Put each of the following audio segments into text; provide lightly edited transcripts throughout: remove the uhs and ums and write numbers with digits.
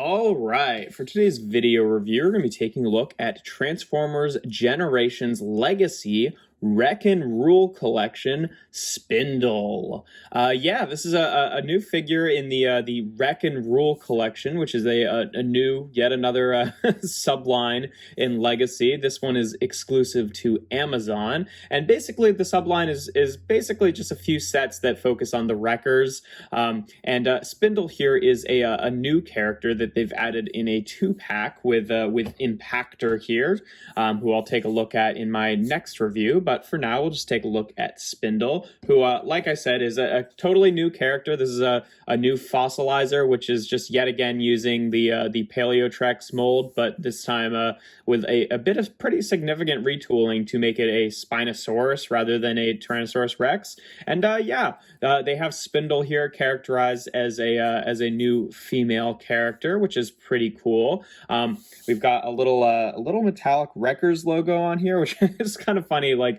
All right, for today's video review, we're going to be taking a look at Transformers Generations Legacy Wreck and Rule Collection Spindle. Yeah, this is a new figure in the Wreck and Rule Collection, which is a new, yet another subline in Legacy. This one is exclusive to Amazon, and basically the subline is basically just a few sets that focus on the Wreckers. Spindle here is a new character that they've added in a 2-pack with Impactor here, who I'll take a look at in my next review. But for now, we'll just take a look at Spindle, who, like I said, is a totally new character. This is a new fossilizer, which is just yet again using the Paleotrex mold, but this time with a bit of pretty significant retooling to make it a Spinosaurus rather than a Tyrannosaurus Rex. And they have Spindle here characterized as a new female character, which is pretty cool. We've got a little metallic Wreckers logo on here, which is kind of funny. Like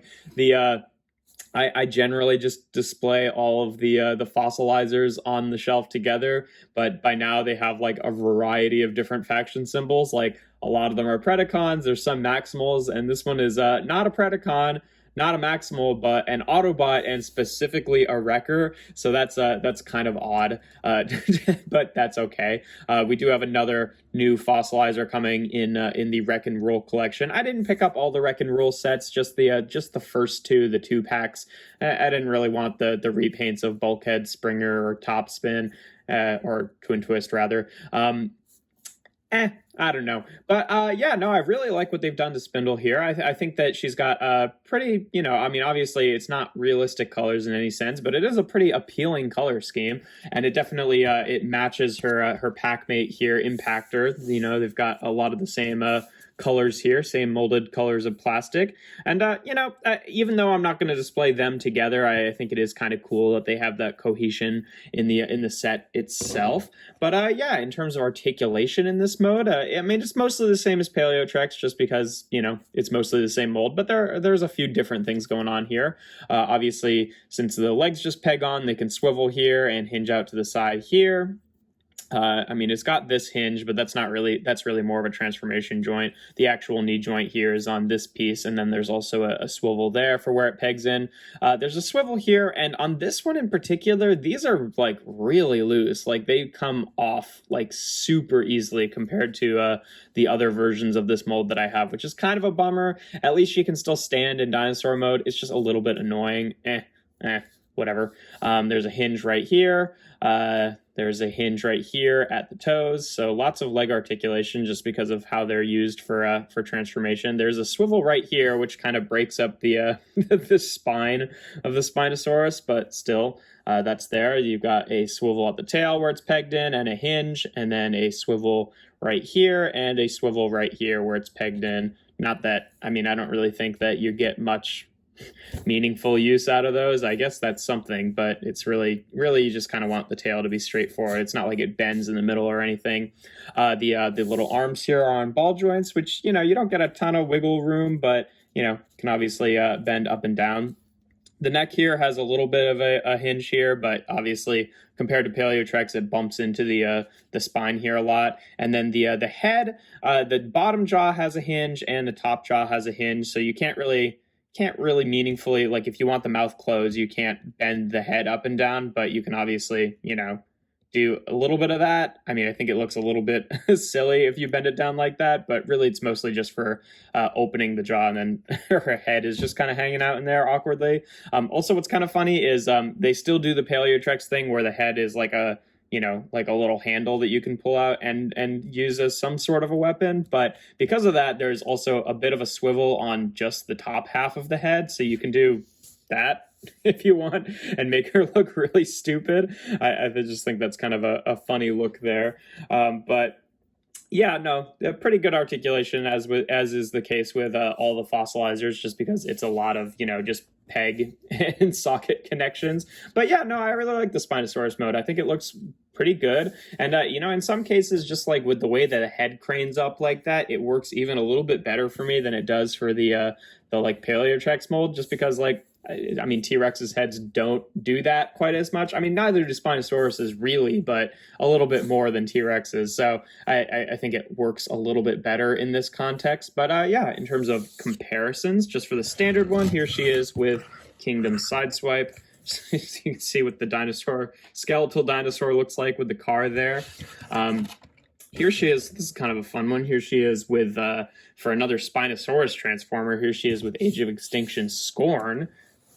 I generally just display all of the fossilizers on the shelf together, but by now they have like a variety of different faction symbols. Like a lot of them are Predacons, there's some Maximals, and this one is not a Predacon, not a Maximal, but an Autobot, and specifically a Wrecker. So that's kind of odd, but that's okay. We do have another new fossilizer coming in the Wreck and Roll collection. I didn't pick up all the Wreck and Roll sets, just the first two, the 2-packs. I didn't really want the repaints of Bulkhead, Springer, or Topspin, or Twin Twist rather. I don't know. But I really like what they've done to Spindle here. I think that she's got a pretty, I mean, obviously it's not realistic colors in any sense, but it is a pretty appealing color scheme. And it definitely, it matches her packmate here, Impactor. They've got a lot of the same colors here, same molded colors of plastic. And, even though I'm not going to display them together, I think it is kind of cool that they have that cohesion in the set itself. But in terms of articulation in this mode, I mean, it's mostly the same as Paleotrex, just because, it's mostly the same mold, but there's a few different things going on here. Obviously, since the legs just peg on, they can swivel here and hinge out to the side here. I mean, it's got this hinge, but that's really more of a transformation joint. The actual knee joint here is on this piece, and then there's also a swivel there for where it pegs in. There's a swivel here, and on this one in particular, these are like really loose. Like they come off like super easily compared to the other versions of this mold that I have, which is kind of a bummer. At least she can still stand in dinosaur mode. It's just a little bit annoying. Whatever. There's a hinge right here. There's a hinge right here at the toes, so lots of leg articulation just because of how they're used for transformation. There's a swivel right here, which kind of breaks up the the spine of the Spinosaurus, but still, that's there. You've got a swivel at the tail where it's pegged in, and a hinge, and then a swivel right here, and a swivel right here where it's pegged in. Not that, I mean, I don't really think that you get much meaningful use out of those. I guess that's something, but it's really you just kind of want the tail to be straightforward. It's not like it bends in the middle or anything. The little arms here are on ball joints, which you don't get a ton of wiggle room, but can obviously bend up and down. The neck here has a little bit of a hinge here, but obviously compared to Paleotrex, it bumps into the spine here a lot. And then the head, the bottom jaw has a hinge and the top jaw has a hinge, so you can't really meaningfully, like if you want the mouth closed, you can't bend the head up and down, but you can obviously, do a little bit of that. I mean, I think it looks a little bit silly if you bend it down like that, but really it's mostly just for opening the jaw, and then her head is just kind of hanging out in there awkwardly. Also, what's kind of funny is they still do the Paleotrex thing where the head is like a little handle that you can pull out and use as some sort of a weapon. But because of that, there's also a bit of a swivel on just the top half of the head. So you can do that if you want and make her look really stupid. I just think that's kind of a funny look there. But yeah, no, pretty good articulation as is the case with all the fossilizers, just because it's a lot of, just peg and socket connections. But yeah, no, I really like the Spinosaurus mode. I think it looks pretty good. And, in some cases, just like with the way that the head cranes up like that, it works even a little bit better for me than it does for the like Paleotrex mold, just because like I mean, T-Rex's heads don't do that quite as much. I mean, neither do Spinosauruses really, but a little bit more than T-Rex's. So I think it works a little bit better in this context. But yeah, in terms of comparisons, just for the standard one, here she is with Kingdom Sideswipe. You can see what the dinosaur, skeletal dinosaur looks like with the car there. Here she is. This is kind of a fun one. Here she is with, for another Spinosaurus transformer, here she is with Age of Extinction Scorn.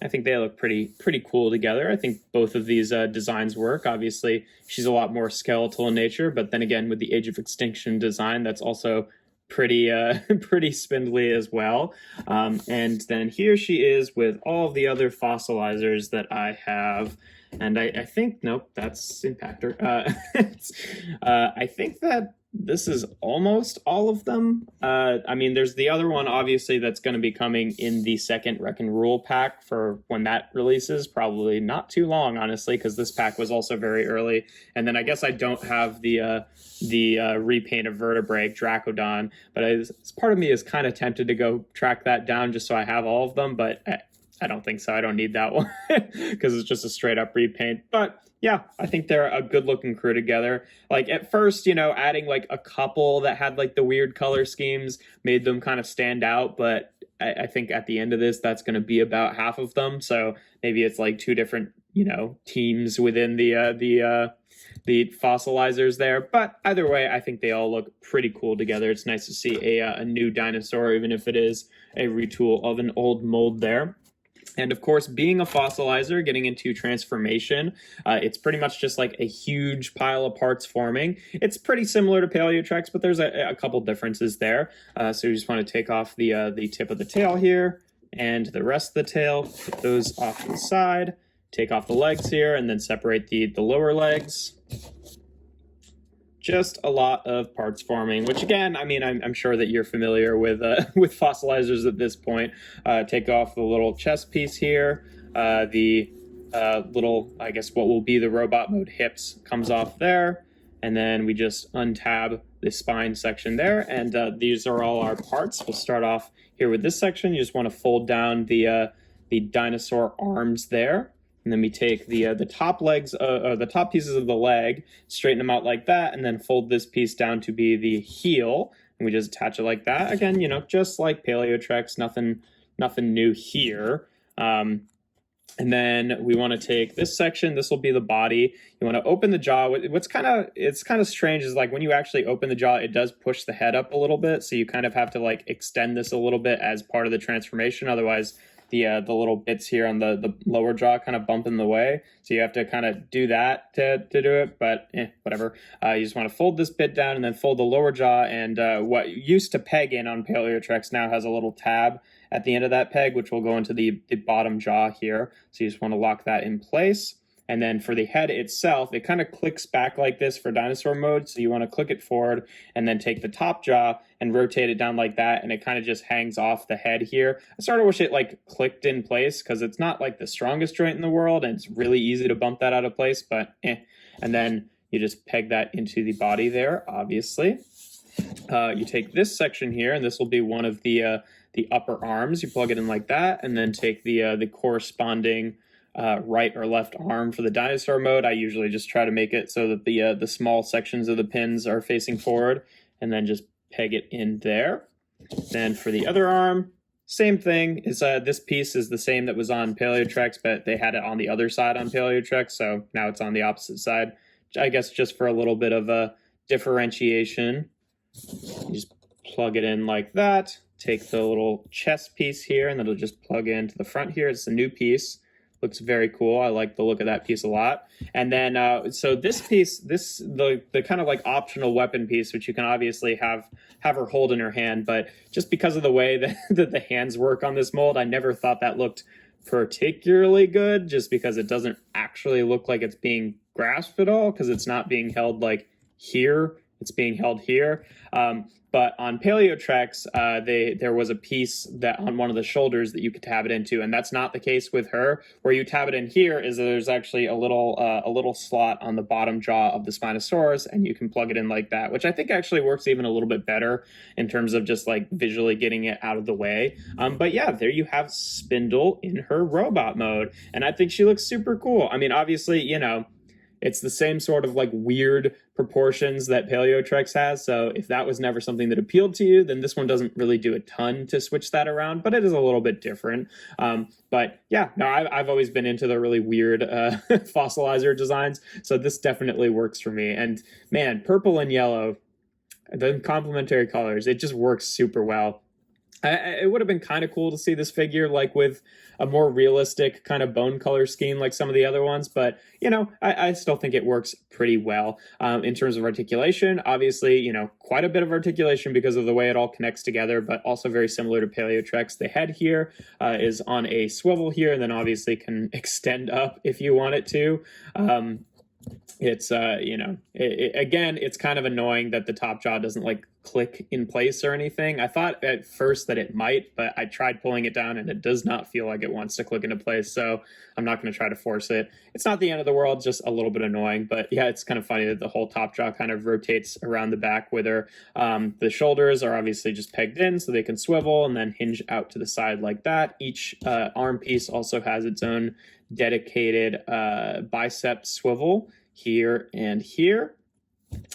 I think they look pretty cool together. I think both of these designs work. Obviously, she's a lot more skeletal in nature, but then again, with the Age of Extinction design, that's also pretty spindly as well. And then here she is with all the other fossilizers that I have. And I think, nope, that's Impactor. I think that this is almost all of them. I mean, there's the other one, obviously, that's going to be coming in the second Wreck and Rule pack for when that releases. Probably not too long, honestly, because this pack was also very early. And then I guess I don't have the repaint of Vertebrae, Dracodon, but part of me is kind of tempted to go track that down just so I have all of them, but I don't think so. I don't need that one because it's just a straight up repaint. But yeah, I think they're a good looking crew together. Like at first, adding like a couple that had like the weird color schemes made them kind of stand out. But I think at the end of this, that's going to be about half of them. So maybe it's like two different, teams within the fossilizers there. But either way, I think they all look pretty cool together. It's nice to see a new dinosaur, even if it is a retool of an old mold there. And of course, being a fossilizer, getting into transformation, it's pretty much just like a huge pile of parts forming. It's pretty similar to Paleotrex, but there's a couple differences there. So you just want to take off the tip of the tail here and the rest of the tail, put those off to the side, take off the legs here, and then separate the lower legs. Just a lot of parts forming, which again, I mean, I'm sure that you're familiar with fossilizers at this point. Take off the little chest piece here. The little, I guess, what will be the robot mode hips comes off there. And then we just untab the spine section there. And these are all our parts. We'll start off here with this section. You just want to fold down the dinosaur arms there. And then we take the top legs, the top pieces of the leg, straighten them out like that, and then fold this piece down to be the heel. And we just attach it like that. Again, just like Paleotrex, nothing new here. And then we want to take this section. This will be the body. You want to open the jaw. It's kind of strange is like when you actually open the jaw, it does push the head up a little bit. So you kind of have to like extend this a little bit as part of the transformation. Otherwise, the little bits here on the lower jaw kind of bump in the way. So you have to kind of do that to do it, but whatever. You just want to fold this bit down and then fold the lower jaw. And what used to peg in on Paleotrex now has a little tab at the end of that peg, which will go into the bottom jaw here. So you just want to lock that in place. And then for the head itself, it kind of clicks back like this for dinosaur mode. So you want to click it forward and then take the top jaw and rotate it down like that. And it kind of just hangs off the head here. I sort of wish it like clicked in place because it's not like the strongest joint in the world. And it's really easy to bump that out of place, but And then you just peg that into the body there, obviously. You take this section here, and this will be one of the upper arms. You plug it in like that, and then take the corresponding right or left arm for the dinosaur mode. I usually just try to make it so that the small sections of the pins are facing forward, and then just peg it in there. Then for the other arm, same thing. This piece is the same that was on Paleotrex, but they had it on the other side on Paleotrex, so now it's on the opposite side. I guess just for a little bit of a differentiation. You just plug it in like that. Take the little chest piece here, and it'll just plug into the front here. It's a new piece. Looks very cool. I like the look of that piece a lot. And then, so this piece, the kind of like optional weapon piece, which you can obviously have her hold in her hand, but just because of the way that the hands work on this mold, I never thought that looked particularly good, just because it doesn't actually look like it's being grasped at all, because it's not being held like here it's being held here. But on Paleotrex, there was a piece that on one of the shoulders that you could tab it into, and that's not the case with her. Where you tab it in here is that there's actually a little slot on the bottom jaw of the Spinosaurus, and you can plug it in like that, which I think actually works even a little bit better in terms of just like visually getting it out of the way. But yeah, there you have Spindle in her robot mode, and I think she looks super cool. I mean, obviously, it's the same sort of like weird proportions that Paleotrex has. So if that was never something that appealed to you, then this one doesn't really do a ton to switch that around, but it is a little bit different. But yeah, no, I've always been into the really weird fossilizer designs. So this definitely works for me. And man, purple and yellow, the complementary colors, it just works super well. It would have been kind of cool to see this figure like with a more realistic kind of bone color scheme like some of the other ones, but I still think it works pretty well. In terms of articulation, obviously, quite a bit of articulation because of the way it all connects together, but also very similar to Paleotrex. The head here is on a swivel here, and then obviously can extend up if you want it to. It's again, it's kind of annoying that the top jaw doesn't like click in place or anything. I thought at first that it might, but I tried pulling it down and it does not feel like it wants to click into place, so I'm not going to try to force it. It's not the end of the world, just a little bit annoying, but yeah, it's kind of funny that the whole top jaw kind of rotates around the back with her. The shoulders are obviously just pegged in so they can swivel and then hinge out to the side like that. Each arm piece also has its own dedicated bicep swivel here and here.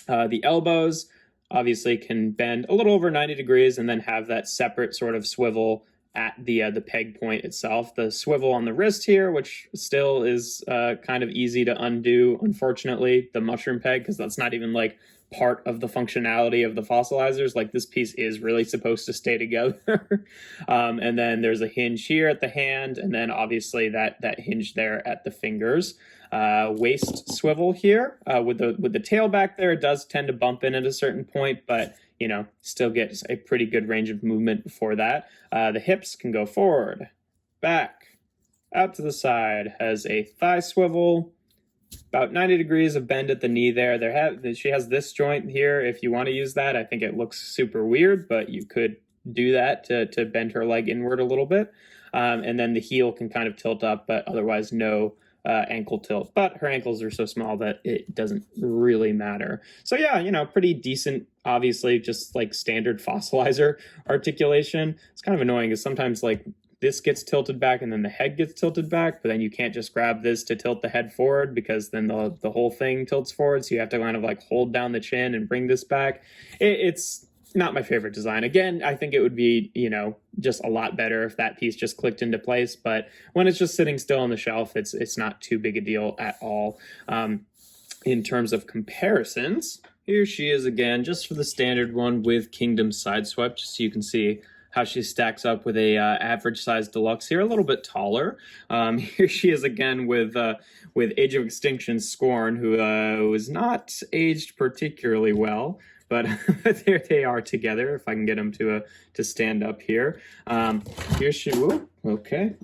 The elbows obviously can bend a little over 90 degrees and then have that separate sort of swivel at the peg point itself. The swivel on the wrist here, which still is kind of easy to undo, unfortunately, the mushroom peg, because that's not even like part of the functionality of the fossilizers. Like this piece is really supposed to stay together. And then there's a hinge here at the hand, and then obviously that hinge there at the fingers. Waist swivel here with the tail back there. It does tend to bump in at a certain point, but still gets a pretty good range of movement before that. The hips can go forward, back, out to the side. Has a thigh swivel, about 90 degrees of bend at the knee there. She has this joint here. If you want to use that, I think it looks super weird, but you could do that to bend her leg inward a little bit. And then the heel can kind of tilt up, but otherwise no ankle tilt. But her ankles are so small that it doesn't really matter. So yeah, pretty decent, obviously, just like standard fossilizer articulation. It's kind of annoying because sometimes like this gets tilted back and then the head gets tilted back, but then you can't just grab this to tilt the head forward because then the whole thing tilts forward. So you have to kind of like hold down the chin and bring this back. It's not my favorite design. Again, I think it would be, just a lot better if that piece just clicked into place. But when it's just sitting still on the shelf, it's not too big a deal at all. In terms of comparisons, here she is again, just for the standard one with Kingdom Sideswept, just so you can see how she stacks up with a average size deluxe here, a little bit taller. Here she is again with Age of Extinction Scorn, who was not aged particularly well. But there they are together. If I can get them to stand up here. Here she, okay,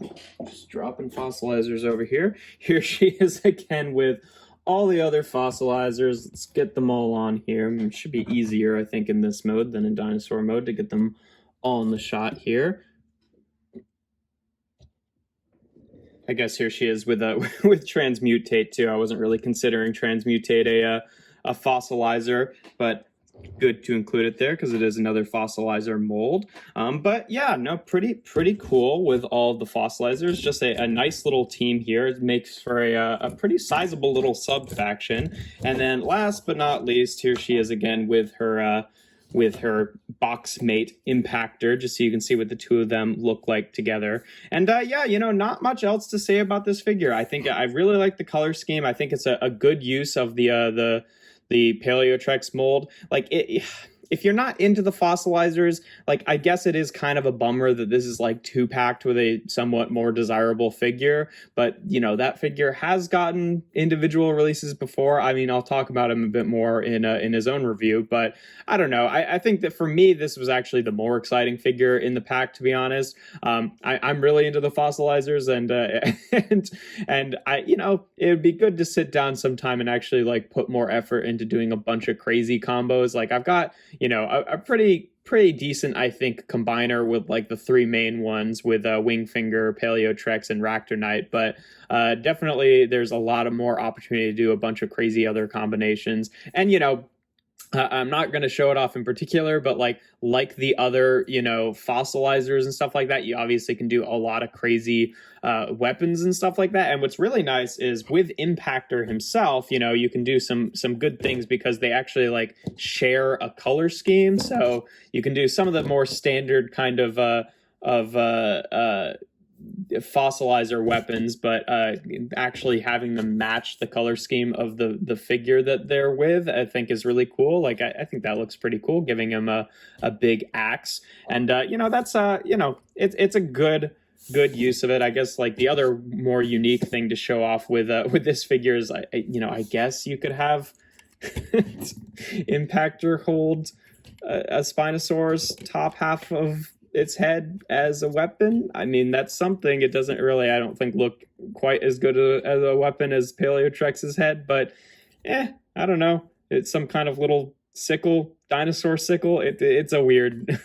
just dropping fossilizers over here. Here she is again with all the other fossilizers. Let's get them all on here. It should be easier, I think, in this mode than in dinosaur mode to get them all in the shot here. I guess here she is with transmutate too. I wasn't really considering transmutate a fossilizer, but good to include it there because it is another fossilizer mold. But yeah, no, pretty cool with all of the fossilizers. Just a nice little team here. It makes for a pretty sizable little sub faction. And then last but not least, here she is again with her box mate Impactor, just so you can see what the two of them look like together. And yeah, not much else to say about this figure. I think I really like the color scheme. I think it's a good use of the Paleotrex mold. Like if you're not into the fossilizers, like, I guess it is kind of a bummer that this is like 2-packed with a somewhat more desirable figure, but you know, that figure has gotten individual releases before. I mean, I'll talk about him a bit more in his own review, but I don't know. I think that for me, this was actually the more exciting figure in the pack, to be honest. I'm really into the fossilizers, and and I, you know, it would be good to sit down sometime and actually like put more effort into doing a bunch of crazy combos. Like, I've got, you know, a pretty decent, I think, combiner with like the 3 main ones with Wingfinger, Paleotrex, and Ractonite, but definitely there's a lot of more opportunity to do a bunch of crazy other combinations. And, you know, I'm not going to show it off in particular, but like the other, you know, fossilizers and stuff like that, you obviously can do a lot of crazy weapons and stuff like that. And what's really nice is with Impactor himself, you know, you can do some good things because they actually like share a color scheme. So you can do some of the more standard kind of fossilizer weapons, but actually having them match the color scheme of the figure that they're with, I think is really cool. Like, I think that looks pretty cool, giving him a big axe. And you know, that's you know, it's a good use of it. I guess like the other more unique thing to show off with this figure is, you know, I guess you could have Impactor hold a Spinosaur's top half of its head as a weapon. I mean, that's something. It doesn't really, I don't think, look quite as good as a weapon as Paleotrex's head, but I don't know. It's some kind of little sickle, dinosaur sickle. It's a weird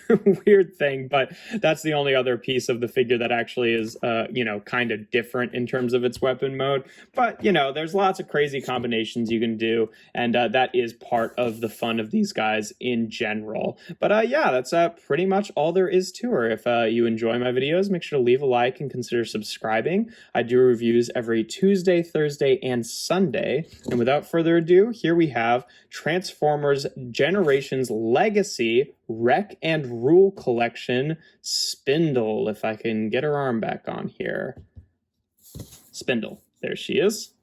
weird thing, but that's the only other piece of the figure that actually is you know, kind of different in terms of its weapon mode. But you know, there's lots of crazy combinations you can do, and that is part of the fun of these guys in general. But yeah, that's pretty much all there is to her. If you enjoy my videos, make sure to leave a like and consider subscribing. I do reviews every Tuesday, Thursday, and Sunday. And without further ado, here we have Transformers Generations Legacy Wreck and Rule Collection Spindle. If I can get her arm back on here. Spindle. There she is.